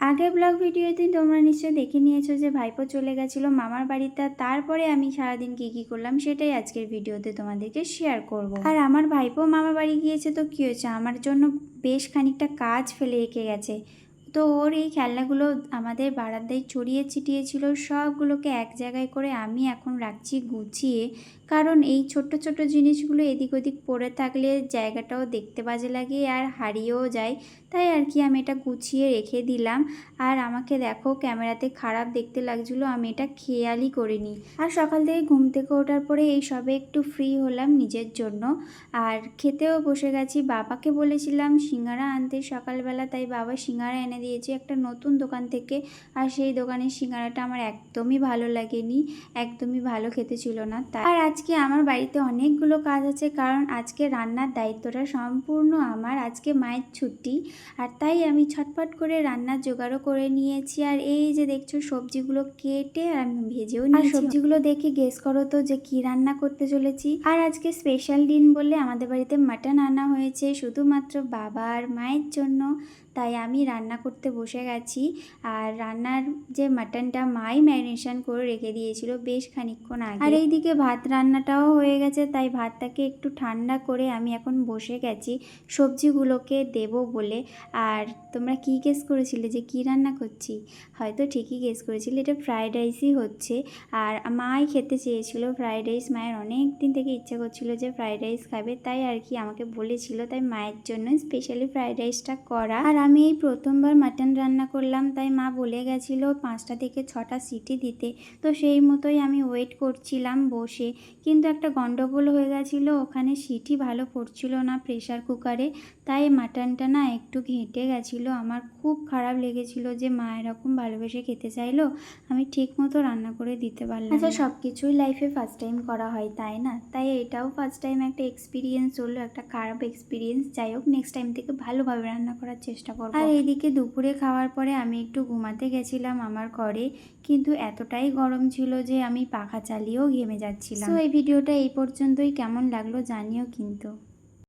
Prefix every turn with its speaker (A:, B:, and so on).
A: আগের ব্লগ ভিডিওতে তোমরা নিশ্চয়ই দেখে নিয়েছো যে ভাইপো চলে গেছিলো মামার বাড়িতে। তারপরে আমি সারাদিন কী করলাম সেটাই আজকের ভিডিওতে তোমাদেরকে শেয়ার করব। আর আমার ভাইপো মামার বাড়ি গিয়েছে তো কী হয়েছে, আমার জন্য বেশ খানিকটা কাজ ফেলে রেখে গেছে। তো ওর এই খেলনাগুলো আমাদের বারান্দায় ছড়িয়ে ছিটিয়ে ছিল, সবগুলোকে এক জায়গায় করে আমি এখন রাখছি গুছিয়ে। কারণ এই ছোট্ট ছোট্ট জিনিসগুলো এদিক ওদিক পড়ে থাকলে জায়গাটাও দেখতে বাজে লাগে আর হারিয়েও যায়। তাই আর কি আমি এটা গুছিয়ে রেখে দিলাম। আর আমাকে দেখো ক্যামেরাতে খারাপ দেখতে লাগছিলো, আমি এটা খেয়ালই করিনি। আর সকাল থেকে ঘুম থেকে ওঠার পরে এই সবে একটু ফ্রি হলাম নিজের জন্য। আর খেতেও বসে গেছি। বাবাকে বলেছিলাম সিঙ্গারা আনতে সকালবেলা, তাই বাবা সিঙ্গারা এনে দিয়েছে একটা নতুন দোকান থেকে। আর সেই দোকানের সিঙ্গারাটা আমার একদমই ভালো লাগেনি, একদমই ভালো খেতে ছিল না। আর আজকে আমার বাড়িতে অনেকগুলো কাজ আছে, কারণ আজকে রান্নার দায়িত্বটা সম্পূর্ণ আমার। আজকে মায়ের ছুটি, আর তাই আমি ছটপট করে রান্নার জোগাড়ও করে নিয়েছি। আর এই যে দেখছো সবজিগুলো কেটে আর আমি ভেজেও নিয়েছি। আর সবজিগুলো দেখে গেস করো তো যে কি রান্না করতে চলেছি। আর আজকে স্পেশাল দিন বলে আমাদের বাড়িতে মাটন আনা হয়েছে শুধুমাত্র বাবা আর মায়ের জন্য। তাই আমি রান্না করতে বসে গেছি। আর রান্নার যে মাটনটা মাই ম্যারিনেশন করে রেখে দিয়েছিল বেশ খানিকক্ষণ আগে। আর এইদিকে ভাত রান্নাটাও হয়ে গেছে, তাই ভাতটাকে একটু ঠান্ডা করে আমি এখন বসে গেছি সবজিগুলোকে দেব বলে। আর তোমরা কি গেস করেছিলে যে কি রান্না করছি? হয়তো ঠিকই গেস করেছিলে, এটা ফ্রায়েড রাইসই হচ্ছে। আর মাই খেতে চেয়েছিল ফ্রায়েড রাইস, মায়ের অনেক দিন থেকে ইচ্ছা করছিল যে ফ্রায়েড রাইস খাবে, তাই আর কি আমাকে বলেছিল, তাই মায়ের জন্য স্পেশালি ফ্রায়েড রাইসটা করা। আর আমি এই প্রথমবার মাটন রান্না করলাম, তাই মা বলে গেছিলো 5টা থেকে 6টা সিটি দিতে। তো সেই মতোই আমি ওয়েট করছিলাম বসে। কিন্তু একটা গন্ডগোল হয়ে গেছিলো, ওখানে সিটি ভালো পড়ছিল না প্রেশার কুকারে, তাই মাটনটা না একটু ঘেঁটে গেছিলো। আমার খুব খারাপ লেগেছিলো যে মা এরকম ভালোবেসে খেতে চাইলো, আমি ঠিক মতো রান্না করে দিতে পারলাম। আচ্ছা, সব কিছুই লাইফে ফার্স্ট টাইম করা হয় তাই না? তাই এটাও ফার্স্ট টাইম একটা এক্সপিরিয়েন্স হলো, একটা খারাপ এক্সপিরিয়েন্স। যাই হোক, নেক্সট টাইম থেকে ভালোভাবে রান্না করার চেষ্টা করবো। আর এইদিকে দুপুরে খাওয়ার পরে আমি একটু ঘুমাতে গেছিলাম আমার ঘরে, কিন্তু এতটাই গরম ছিল যে আমি পাখা চালিয়েও ঘেমে যাচ্ছিলাম। তো এই ভিডিওটা এই পর্যন্তই, কেমন লাগলো জানিও কিন্তু।